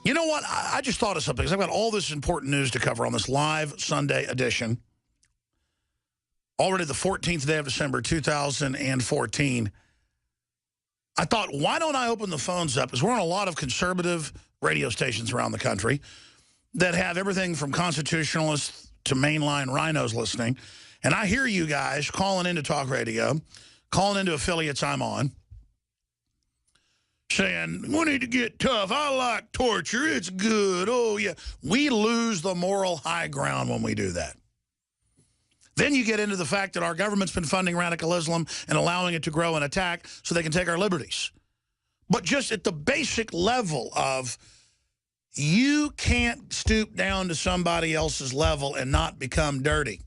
You know what? I just thought of something, because I've got all this important news to cover on this live Sunday edition. Already the 14th day of December, 2014. I thought, why don't I open the phones up? Because we're on a lot of conservative radio stations around the country that have everything from constitutionalists to mainline rhinos listening. And I hear you guys calling into talk radio, calling into affiliates I'm on, saying, we need to get tough. I like torture. It's good. Oh, yeah. We lose the moral high ground when we do that. Then you get into the fact that our government's been funding radical Islam and allowing it to grow and attack so they can take our liberties. But just at the basic level of, you can't stoop down to somebody else's level and not become dirty.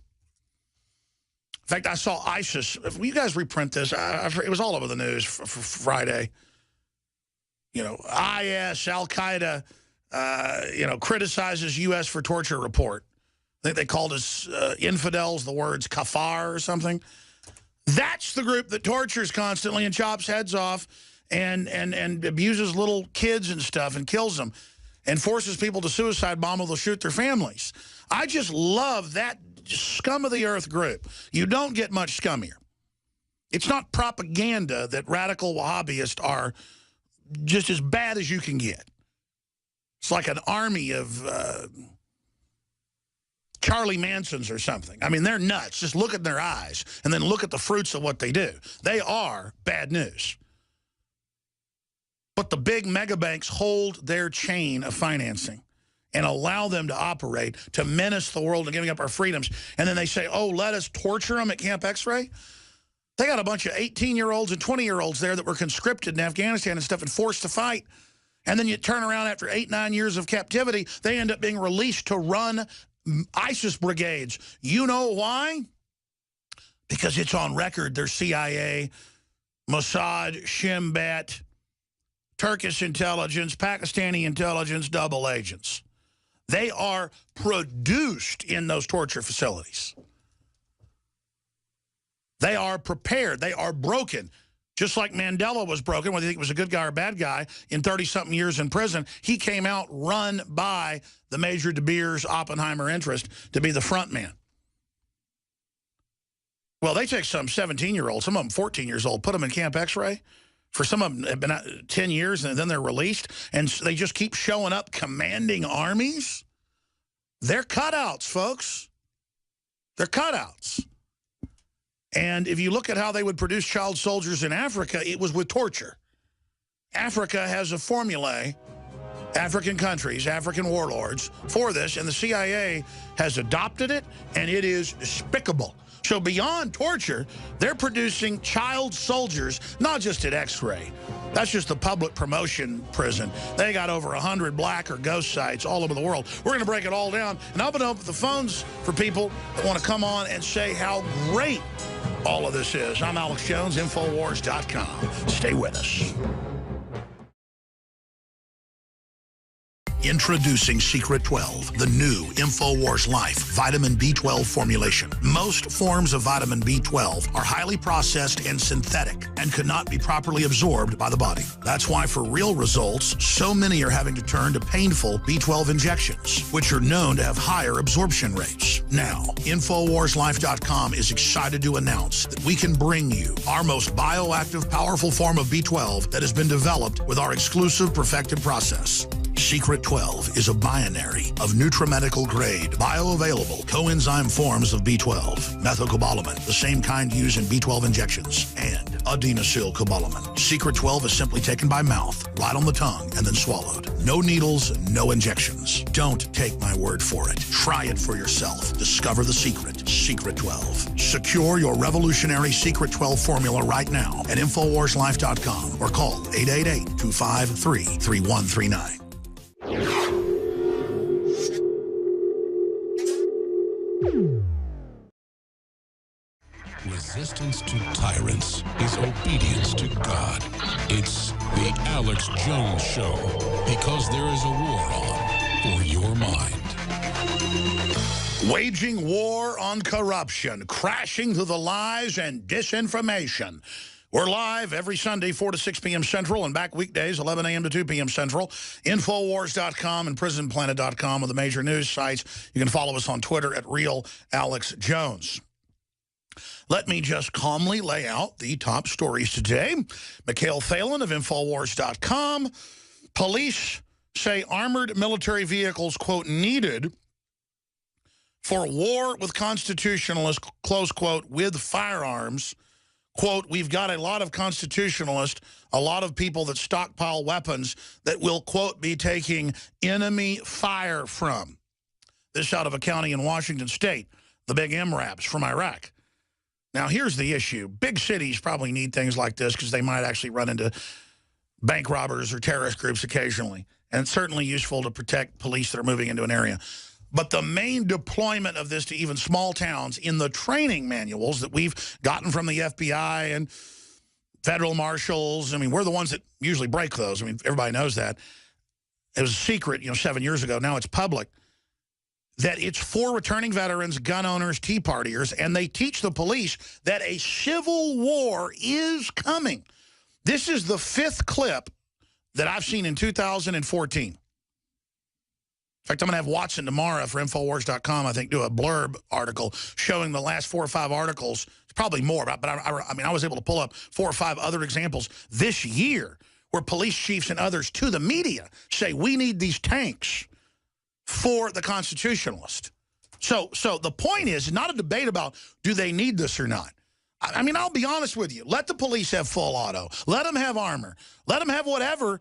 In fact, I saw ISIS. Will you guys reprint this? It was all over the news for Friday. You know, IS, Al-Qaeda, criticizes U.S. for torture report. I think they called us infidels, the words kafar or something. That's the group that tortures constantly and chops heads off and abuses little kids and stuff and kills them and forces people to suicide bomb or they'll shoot their families. I just love that scum of the earth group. You don't get much scummier. It's not propaganda that radical Wahhabists are just as bad as you can get. It's like an army of Charlie Mansons or something. I mean, they're nuts. Just look at their eyes and then look at the fruits of what they do. They are bad news. But the big mega banks hold their chain of financing and allow them to operate, to menace the world and giving up our freedoms. And then they say, oh, let us torture them at Camp X-Ray. They got a bunch of 18-year-olds and 20-year-olds there that were conscripted in Afghanistan and stuff and forced to fight. And then you turn around after 8-9 years of captivity, they end up being released to run ISIS brigades. You know why? Because it's on record. They're CIA, Mossad, Shin Bet, Turkish intelligence, Pakistani intelligence, double agents. They are produced in those torture facilities. They are prepared. They are broken. Just like Mandela was broken, whether you think he was a good guy or a bad guy, in 30-something years in prison, he came out run by the Major De Beers Oppenheimer interest to be the front man. Well, they take some 17-year-olds, some of them 14 years old, put them in Camp X-Ray. For some of them, have been out 10 years, and then they're released, and they just keep showing up commanding armies. They're cutouts, folks. They're cutouts. And if you look at how they would produce child soldiers in Africa, it was with torture. Africa has a formulae, African countries, African warlords, for this, and the CIA has adopted it, and it is despicable. So beyond torture, they're producing child soldiers, not just at X-Ray. That's just the public promotion prison. They got over 100 black or ghost sites all over the world. We're going to break it all down and open up the phones for people that want to come on and say how great all of this is. I'm Alex Jones, Infowars.com. Stay with us. Introducing Secret 12, the new Infowars Life vitamin B12 formulation. Most forms of vitamin B12 are highly processed and synthetic and could not be properly absorbed by the body. That's why for real results, so many are having to turn to painful B12 injections, which are known to have higher absorption rates. Now, InfowarsLife.com is excited to announce that we can bring you our most bioactive, powerful form of B12 that has been developed with our exclusive perfected process. Secret 12 is a binary of nutramedical grade, bioavailable coenzyme forms of B12, methylcobalamin, the same kind used in B12 injections, and adenosylcobalamin. Secret 12 is simply taken by mouth, right on the tongue, and then swallowed. No needles, no injections. Don't take my word for it. Try it for yourself. Discover the secret. Secret 12. Secure your revolutionary Secret 12 formula right now at InfowarsLife.com or call 888-253-3139. Resistance to tyrants is obedience to God. It's the Alex Jones Show, because there is a war on for your mind. Waging war on corruption, crashing through the lies and disinformation. We're live every Sunday, 4 to 6 p.m. Central, and back weekdays, 11 a.m. to 2 p.m. Central. Infowars.com and PrisonPlanet.com are the major news sites. You can follow us on Twitter at RealAlexJones. Let me just calmly lay out the top stories today. Mikhail Phelan of Infowars.com. Police say armored military vehicles, quote, needed for war with constitutionalists, close quote, with firearms. Quote, we've got a lot of constitutionalists, a lot of people that stockpile weapons that will, quote, be taking enemy fire from. This out of a county in Washington State, the big MRAPs from Iraq. Now, here's the issue. Big cities probably need things like this because they might actually run into bank robbers or terrorist groups occasionally. And it's certainly useful to protect police that are moving into an area. But the main deployment of this to even small towns in the training manuals that we've gotten from the FBI and federal marshals, I mean, we're the ones that usually break those. I mean, everybody knows that. It was a secret, 7 years ago. Now it's public. That it's for returning veterans, gun owners, Tea Partiers, and they teach the police that a civil war is coming. This is the 5th clip that I've seen in 2014. In fact, I'm going to have Watson tomorrow for Infowars.com, I think, do a blurb article showing the last 4 or 5 articles. It's probably more, but I was able to pull up 4 or 5 other examples this year where police chiefs and others to the media say we need these tanks for the constitutionalist. So the point is not a debate about do they need this or not. I mean, I'll be honest with you. Let the police have full auto. Let them have armor. Let them have whatever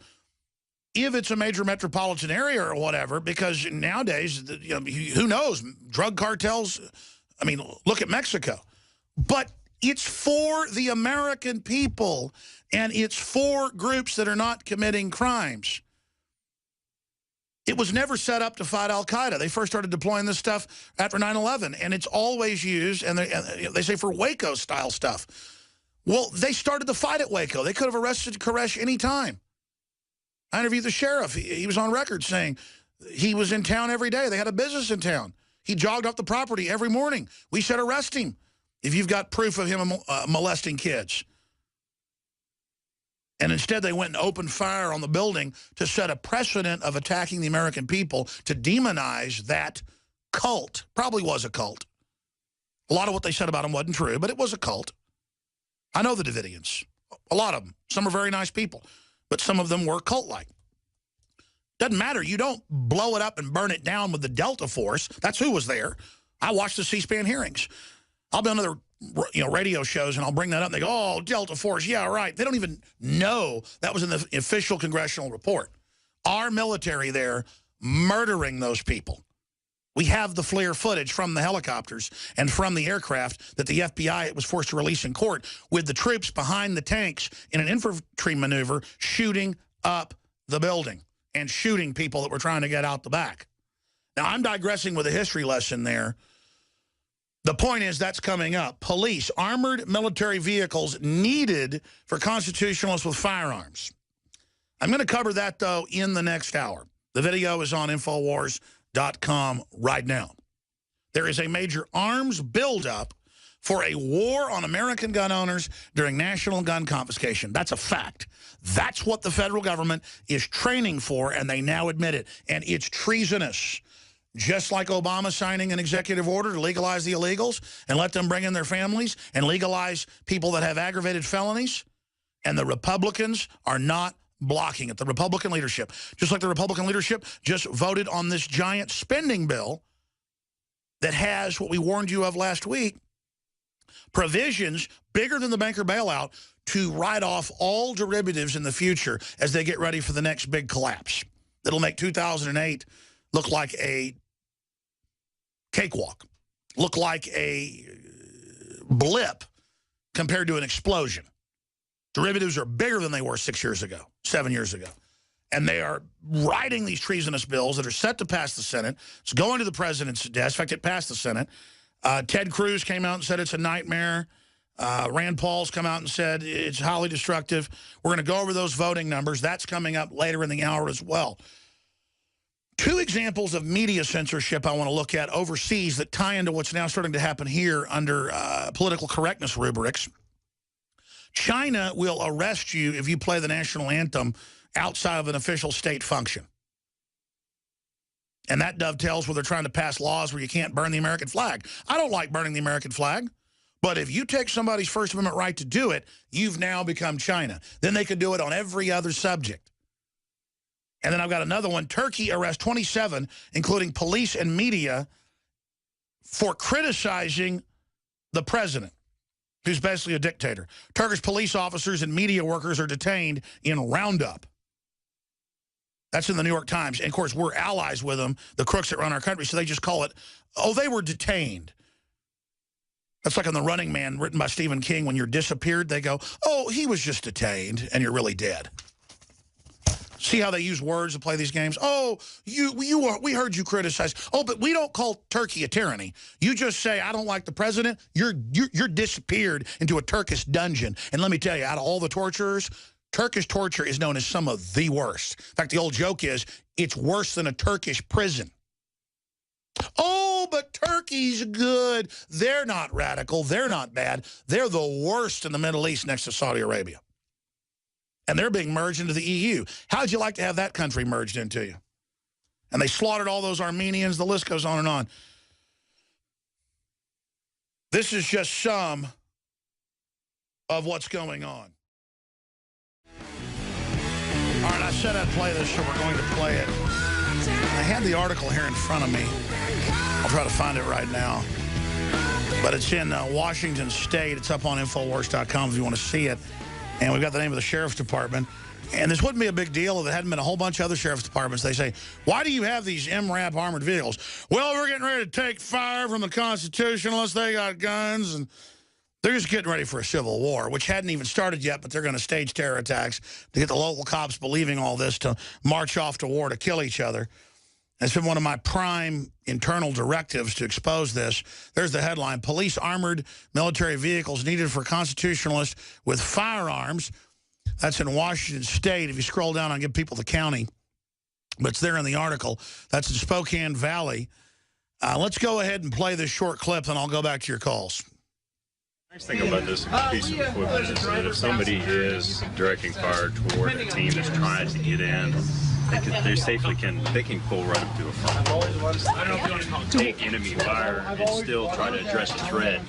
if it's a major metropolitan area or whatever, because nowadays, who knows, drug cartels, I mean, look at Mexico. But it's for the American people, and it's for groups that are not committing crimes. It was never set up to fight al-Qaeda. They first started deploying this stuff after 9/11, and it's always used, and they say for Waco-style stuff. Well, they started the fight at Waco. They could have arrested Koresh any time. I interviewed the sheriff. He was on record saying he was in town every day. They had a business in town. He jogged off the property every morning. We said arrest him if you've got proof of him molesting kids. And instead they went and opened fire on the building to set a precedent of attacking the American people, to demonize that cult. Probably was a cult. A lot of what they said about him wasn't true, but it was a cult. I know the Davidians. A lot of them. Some are very nice people. But some of them were cult-like. Doesn't matter. You don't blow it up and burn it down with the Delta Force. That's who was there. I watched the C-SPAN hearings. I'll be on other radio shows, and I'll bring that up, and they go, oh, Delta Force, yeah, right. They don't even know that was in the official congressional report. Our military there murdering those people. We have the FLIR footage from the helicopters and from the aircraft that the FBI was forced to release in court, with the troops behind the tanks in an infantry maneuver shooting up the building and shooting people that were trying to get out the back. Now, I'm digressing with a history lesson there. The point is that's coming up. Police, armored military vehicles needed for constitutionalists with firearms. I'm going to cover that, though, in the next hour. The video is on Infowars.com right now. There is a major arms buildup for a war on American gun owners during national gun confiscation. That's a fact. That's what the federal government is training for, and they now admit it. And it's treasonous. Just like Obama signing an executive order to legalize the illegals and let them bring in their families and legalize people that have aggravated felonies. And the Republicans are not blocking it. The Republican leadership, just like the Republican leadership just voted on this giant spending bill that has what we warned you of last week, provisions bigger than the banker bailout to write off all derivatives in the future as they get ready for the next big collapse. That'll make 2008 look like a cakewalk, look like a blip compared to an explosion. Derivatives are bigger than they were 6 years ago, 7 years ago. And they are writing these treasonous bills that are set to pass the Senate. It's going to the president's desk. In fact, it passed the Senate. Ted Cruz came out and said it's a nightmare. Rand Paul's come out and said it's highly destructive. We're going to go over those voting numbers. That's coming up later in the hour as well. Two examples of media censorship I want to look at overseas that tie into what's now starting to happen here under political correctness rubrics. China will arrest you if you play the national anthem outside of an official state function. And that dovetails where they're trying to pass laws where you can't burn the American flag. I don't like burning the American flag. But if you take somebody's First Amendment right to do it, you've now become China. Then they could do it on every other subject. And then I've got another one. Turkey arrests 27, including police and media, for criticizing the president, who's basically a dictator. Turkish police officers and media workers are detained in Roundup. That's in the New York Times. And, of course, we're allies with them, the crooks that run our country, so they just call it, oh, they were detained. That's like on The Running Man, written by Stephen King. When you're disappeared, they go, oh, he was just detained, and you're really dead. See how they use words to play these games? Oh, we heard you criticize. Oh, but we don't call Turkey a tyranny. You just say, I don't like the president. You're disappeared into a Turkish dungeon. And let me tell you, out of all the torturers, Turkish torture is known as some of the worst. In fact, the old joke is, it's worse than a Turkish prison. Oh, but Turkey's good. They're not radical. They're not bad. They're the worst in the Middle East next to Saudi Arabia. And they're being merged into the EU. How'd you like to have that country merged into you? And they slaughtered all those Armenians. The list goes on and on. This is just some of what's going on. All right, I said I'd play this, so we're going to play it. I had the article here in front of me. I'll try to find it right now. But it's in Washington State. It's up on Infowars.com if you want to see it. And we've got the name of the sheriff's department. And this wouldn't be a big deal if there hadn't been a whole bunch of other sheriff's departments. They say, why do you have these MRAP armored vehicles? Well, we're getting ready to take fire from the constitutionalists. They got guns. And they're just getting ready for a civil war, which hadn't even started yet, but they're going to stage terror attacks to get the local cops believing all this, to march off to war to kill each other. It's been one of my prime internal directives to expose this. There's the headline: police armored military vehicles needed for constitutionalists with firearms. That's in Washington State. If you scroll down, I'll give people the county, but it's there in the article. That's in Spokane Valley. Let's go ahead and play this short clip, and I'll go back to your calls. Nice thing about this piece of equipment is that if somebody is directing fire toward a team that's trying to get in, they can pull right up to a front, take enemy fire, and still try to address a threat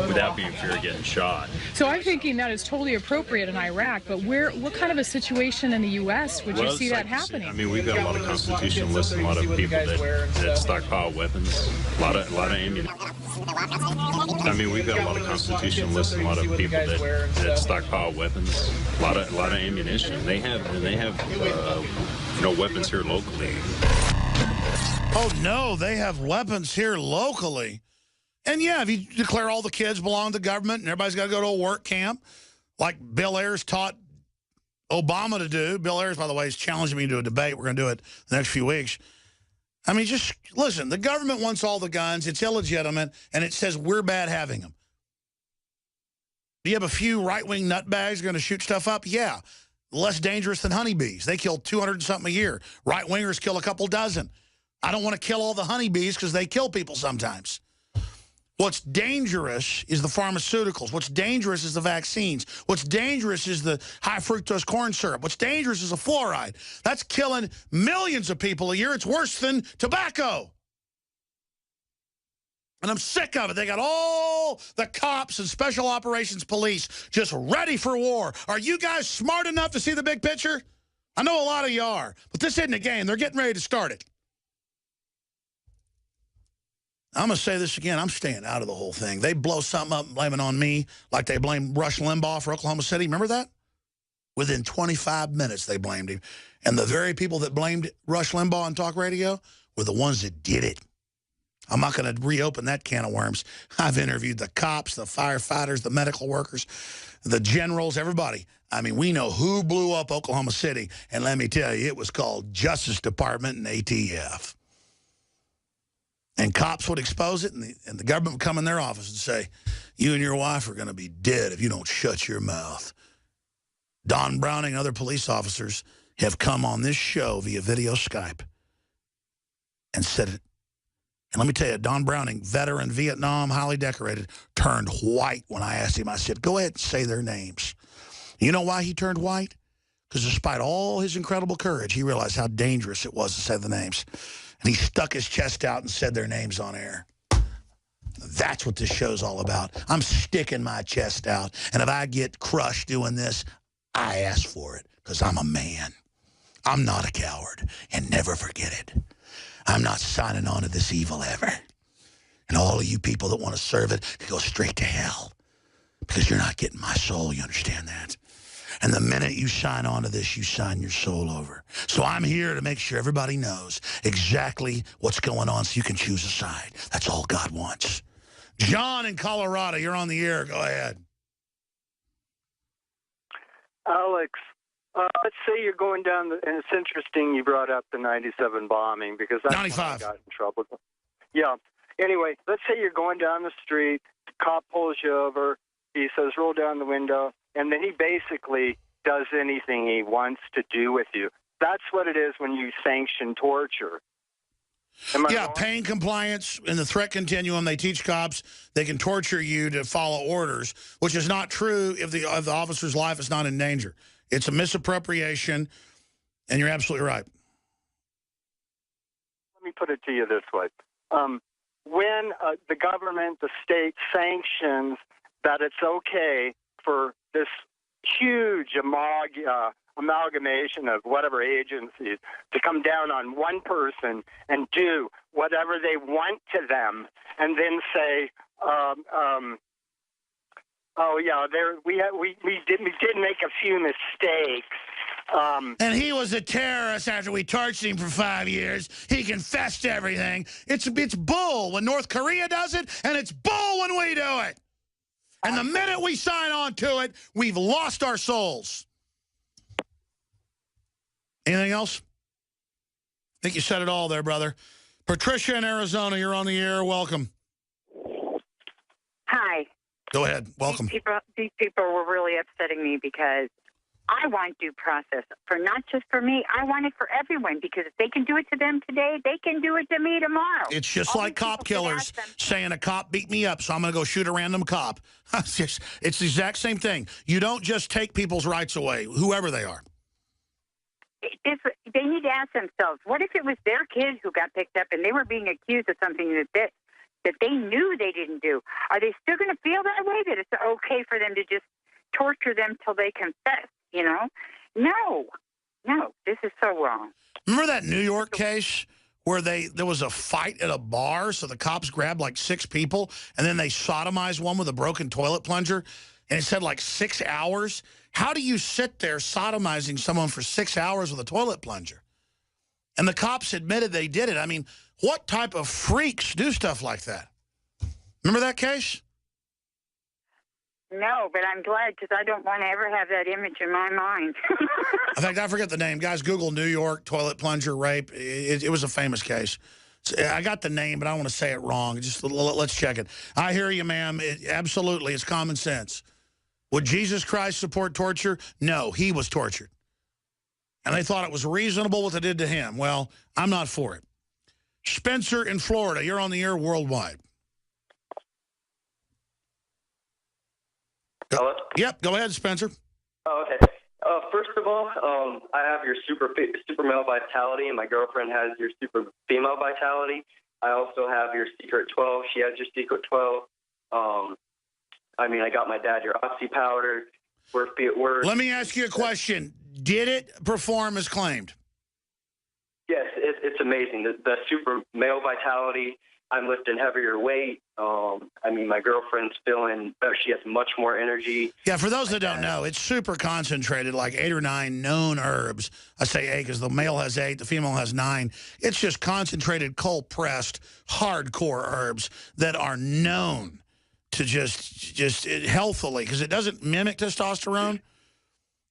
without being fear of getting shot. So I'm thinking that is totally appropriate in Iraq, but what kind of a situation in the U.S. would you see that happening? I mean, we've got a lot of constitutionalists and a lot of people that stockpile weapons, a lot of ammunition. I mean, we've got a lot of constitutionalists and a lot of people that stockpile weapons, a lot of ammunition. They have weapons here locally. Oh no, they have weapons here locally. And yeah, if you declare all the kids belong to the government and everybody's got to go to a work camp, like Bill Ayers taught Obama to do. Bill Ayers, by the way, is challenging me to a debate. We're going to do it the next few weeks. I mean, just listen, the government wants all the guns. It's illegitimate, and it says we're bad having them. Do you have a few right-wing nutbags going to shoot stuff up? Yeah. Less dangerous than honeybees. They kill 200-something a year. Right-wingers kill a couple dozen. I don't want to kill all the honeybees because they kill people sometimes. What's dangerous is the pharmaceuticals. What's dangerous is the vaccines. What's dangerous is the high fructose corn syrup. What's dangerous is the fluoride. That's killing millions of people a year. It's worse than tobacco. And I'm sick of it. They got all the cops and special operations police just ready for war. Are you guys smart enough to see the big picture? I know a lot of you are, but this isn't a game. They're getting ready to start it. I'm going to say this again. I'm staying out of the whole thing. They blow something up and blame it on me like they blamed Rush Limbaugh for Oklahoma City. Remember that? Within 25 minutes, they blamed him. And the very people that blamed Rush Limbaugh on talk radio were the ones that did it. I'm not going to reopen that can of worms. I've interviewed the cops, the firefighters, the medical workers, the generals, everybody. I mean, we know who blew up Oklahoma City. And let me tell you, it was called Justice Department and ATF. And cops would expose it, and the government would come in their office and say, you and your wife are going to be dead if you don't shut your mouth. Don Browning and other police officers have come on this show via video Skype and said it. And let me tell you, Don Browning, veteran, Vietnam, highly decorated, turned white when I asked him. I said, go ahead and say their names. You know why he turned white? Because despite all his incredible courage, he realized how dangerous it was to say the names. And he stuck his chest out and said their names on air. That's what this show's all about. I'm sticking my chest out. And if I get crushed doing this, I ask for it because I'm a man. I'm not a coward. And never forget it. I'm not signing on to this evil ever. And all of you people that want to serve it can go straight to hell. Because you're not getting my soul, you understand that? And the minute you sign on to this, you sign your soul over. So I'm here to make sure everybody knows exactly what's going on so you can choose a side. That's all God wants. John in Colorado, you're on the air. Go ahead. Alex, let's say you're going down, and it's interesting you brought up the 97 bombing because that's 95. when I got in trouble. Yeah. Anyway, let's say you're going down the street, the cop pulls you over, he says, roll down the window, and then he basically does anything he wants to do with you. That's what it is when you sanction torture. Yeah, pain compliance in the threat continuum. They teach cops they can torture you to follow orders, which is not true if the officer's life is not in danger. It's a misappropriation, and you're absolutely right. Let me put it to you this way. When the government, the state, sanctions that it's okay for this huge amalgamation of whatever agencies to come down on one person and do whatever they want to them, and then say, "Oh yeah, we did make a few mistakes." And he was a terrorist after we tortured him for 5 years. He confessed to everything. It's bull when North Korea does it, and it's bull when we do it. And the minute we sign on to it, we've lost our souls. Anything else? I think you said it all there, brother. Patricia in Arizona, you're on the air. Welcome. Hi. Go ahead. Welcome. These people were really upsetting me because I want due process for not just for me. I want it for everyone because if they can do it to them today, they can do it to me tomorrow. It's just like cop killers saying a cop beat me up, so I'm going to go shoot a random cop. It's the exact same thing. You don't just take people's rights away, whoever they are. They need to ask themselves, what if it was their kid who got picked up and they were being accused of something that they knew they didn't do? Are they still going to feel that way, that it's okay for them to just torture them till they confess, you know? No, this is so wrong. Remember that New York case where there was a fight at a bar, so the cops grabbed like 6 people, and then they sodomized one with a broken toilet plunger, and it said like 6 hours? How do you sit there sodomizing someone for 6 hours with a toilet plunger? And the cops admitted they did it. I mean, what type of freaks do stuff like that? Remember that case? No, but I'm glad because I don't want to ever have that image in my mind. In fact, I forget the name. Guys, Google New York toilet plunger rape. It was a famous case. I got the name, but I don't want to say it wrong. Just let's check it. I hear you, ma'am. Absolutely, it's common sense. Would Jesus Christ support torture? No, he was tortured. And they thought it was reasonable what they did to him. Well, I'm not for it. Spencer in Florida, you're on the air worldwide. Hello? Yep, go ahead, Spencer. Oh, okay. First of all, I have your super male vitality, and my girlfriend has your super female vitality. I also have your secret 12. She has your secret 12. I got my dad your oxy powder. Let me ask you a question. Did it perform as claimed? Yes, it's amazing. The super male vitality, I'm lifting heavier weight. My girlfriend's feeling better. She has much more energy. Yeah, for those that don't know, it's super concentrated, like 8 or 9 known herbs. I say 8 because the male has 8, the female has 9. It's just concentrated, cold-pressed, hardcore herbs that are known to just healthily, because it doesn't mimic testosterone.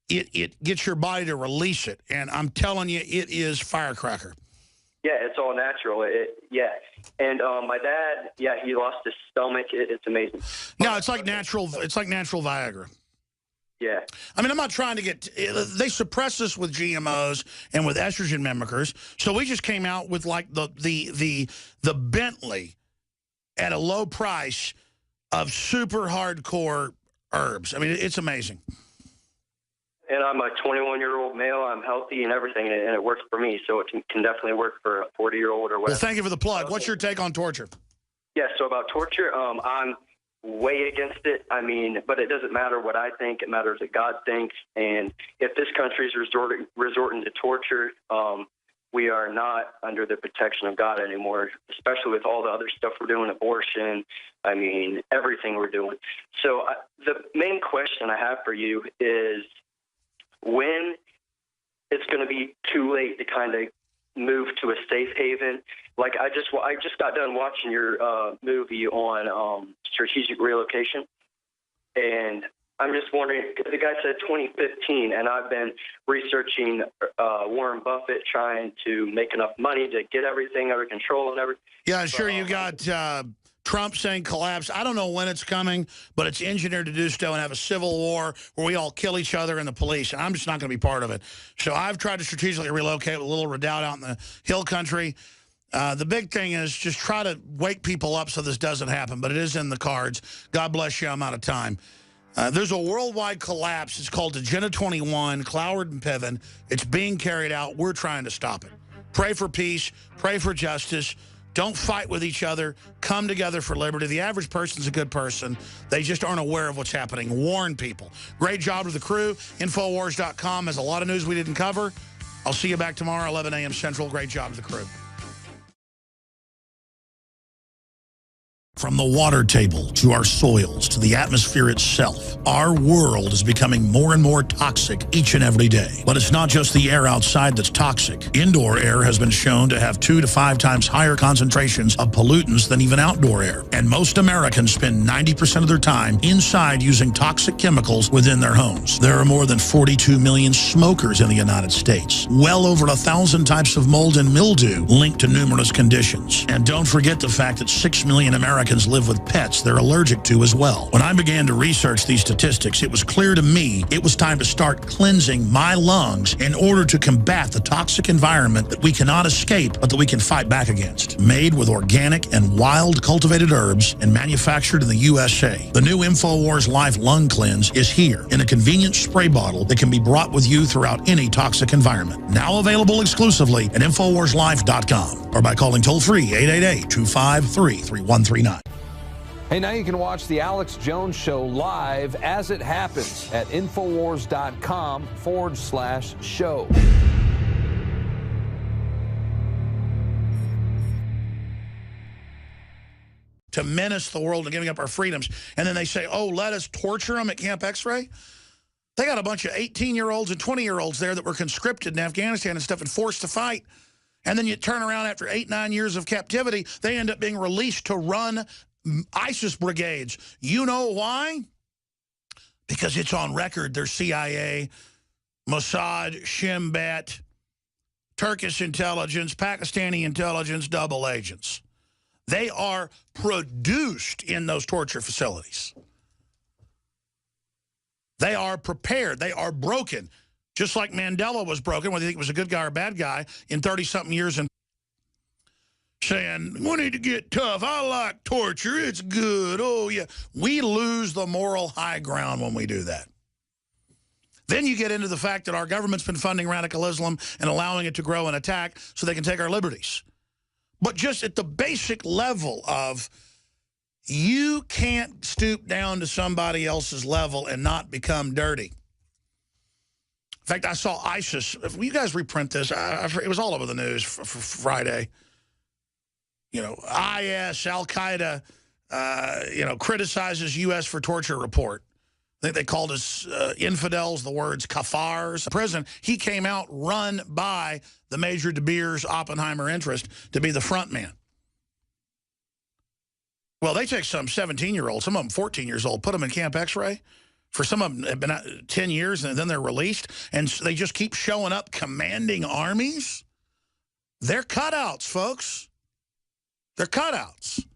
It gets your body to release it, and I'm telling you, it is firecracker. Yeah, it's all natural. And my dad, he lost his stomach. It's amazing. No, it's like natural. It's like natural Viagra. Yeah. I'm not trying to get. They suppress us with GMOs and with estrogen mimickers. So we just came out with like the Bentley at a low price of super hardcore herbs. It's amazing. And I'm a 21-year-old male. I'm healthy and everything, and it works for me. So it can definitely work for a 40-year-old or whatever. Well, thank you for the plug. What's your take on torture? Yeah, so about torture, I'm way against it. I mean, but it doesn't matter what I think. It matters what God thinks. And if this country is resorting to torture, we are not under the protection of God anymore, especially with all the other stuff we're doing, abortion, I mean, everything we're doing. So the main question I have for you is when it's going to be too late to kind of move to a safe haven. Like I just got done watching your movie on strategic relocation, and I'm just wondering, the guy said 2015, and I've been researching Warren Buffett trying to make enough money to get everything under control and everything. Yeah, I'm sure you got Trump saying collapse. I don't know when it's coming, but it's engineered to do so and have a civil war where we all kill each other and the police, and I'm just not going to be part of it. So I've tried to strategically relocate with a little redoubt out in the hill country. The big thing is just try to wake people up so this doesn't happen, but it is in the cards. God bless you. I'm out of time. There's a worldwide collapse. It's called Agenda 21, Cloward and Piven. It's being carried out. We're trying to stop it. Pray for peace. Pray for justice. Don't fight with each other. Come together for liberty. The average person's a good person. They just aren't aware of what's happening. Warn people. Great job to the crew. Infowars.com has a lot of news we didn't cover. I'll see you back tomorrow, 11 a.m. Central. Great job to the crew. From the water table to our soils to the atmosphere itself, our world is becoming more and more toxic each and every day. But it's not just the air outside that's toxic. Indoor air has been shown to have 2 to 5 times higher concentrations of pollutants than even outdoor air. And most Americans spend 90% of their time inside using toxic chemicals within their homes. There are more than 42 million smokers in the United States. Well over 1,000 types of mold and mildew linked to numerous conditions. And don't forget the fact that 6 million Americans live with pets they're allergic to as well. When I began to research these statistics, it was clear to me it was time to start cleansing my lungs in order to combat the toxic environment that we cannot escape, but that we can fight back against. Made with organic and wild cultivated herbs and manufactured in the USA, the new Infowars Life Lung Cleanse is here in a convenient spray bottle that can be brought with you throughout any toxic environment. Now available exclusively at InfoWarsLife.com or by calling toll-free 888-253-3139. Hey, now you can watch The Alex Jones Show live as it happens at Infowars.com/show. To menace the world and giving up our freedoms. And then they say, oh, let us torture them at Camp X-Ray. They got a bunch of 18-year-olds and 20-year-olds there that were conscripted in Afghanistan and stuff and forced to fight. And then you turn around after 8-9 years of captivity, they end up being released to run ISIS brigades. You know why? Because it's on record. They're CIA, Mossad, Shin Bet, Turkish intelligence, Pakistani intelligence, double agents. They are produced in those torture facilities. They are prepared. They are broken. Just like Mandela was broken, whether you think it was a good guy or a bad guy, in 30-something years and saying, we need to get tough. I like torture. It's good. Oh, yeah. We lose the moral high ground when we do that. Then you get into the fact that our government's been funding radical Islam and allowing it to grow and attack so they can take our liberties. But just at the basic level of you can't stoop down to somebody else's level and not become dirty. In fact, I saw ISIS. Will you guys reprint this? It was all over the news for Friday. You know, IS, Al-Qaeda, criticizes U.S. for torture report. I think they called us infidels, the words kafars. Prison, he came out run by the Major De Beers Oppenheimer interest to be the front man. Well, they take some 17-year-olds, some of them 14 years old, put them in Camp X-Ray. For some of them, have been out 10 years, and then they're released, and they just keep showing up commanding armies. They're cutouts, folks. They're cutouts.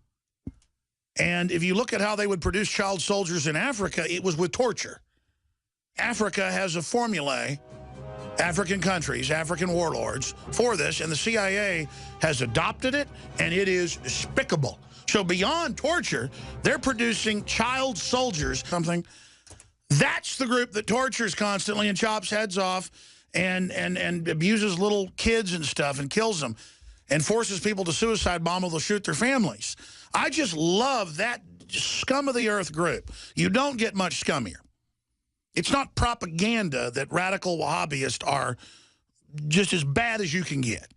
And if you look at how they would produce child soldiers in Africa, it was with torture. Africa has a formulae, African countries, African warlords, for this, and the CIA has adopted it, and it is despicable. So beyond torture, they're producing child soldiers, something That's the group that tortures constantly and chops heads off and abuses little kids and stuff and kills them and forces people to suicide bomb or they'll shoot their families. I just love that scum of the earth group. You don't get much scummier. It's not propaganda that radical Wahhabists are just as bad as you can get.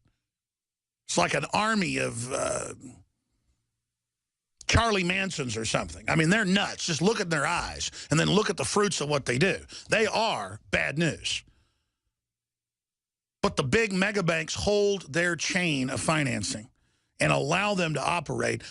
It's like an army of Charlie Mansons or something. I mean, they're nuts. Just look at their eyes and then look at the fruits of what they do. They are bad news. But the big mega banks hold their chain of financing and allow them to operate.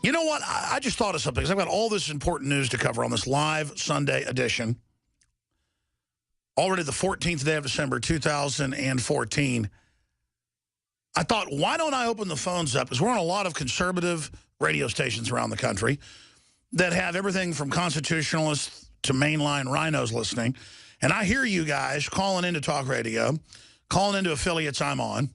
You know what? I just thought of something because I've got all this important news to cover on this live Sunday edition. Already the 14th day of December, 2014. I thought, why don't I open the phones up? Because we're on a lot of conservative radio stations around the country that have everything from constitutionalists to mainline rhinos listening. And I hear you guys calling into talk radio, calling into affiliates I'm on.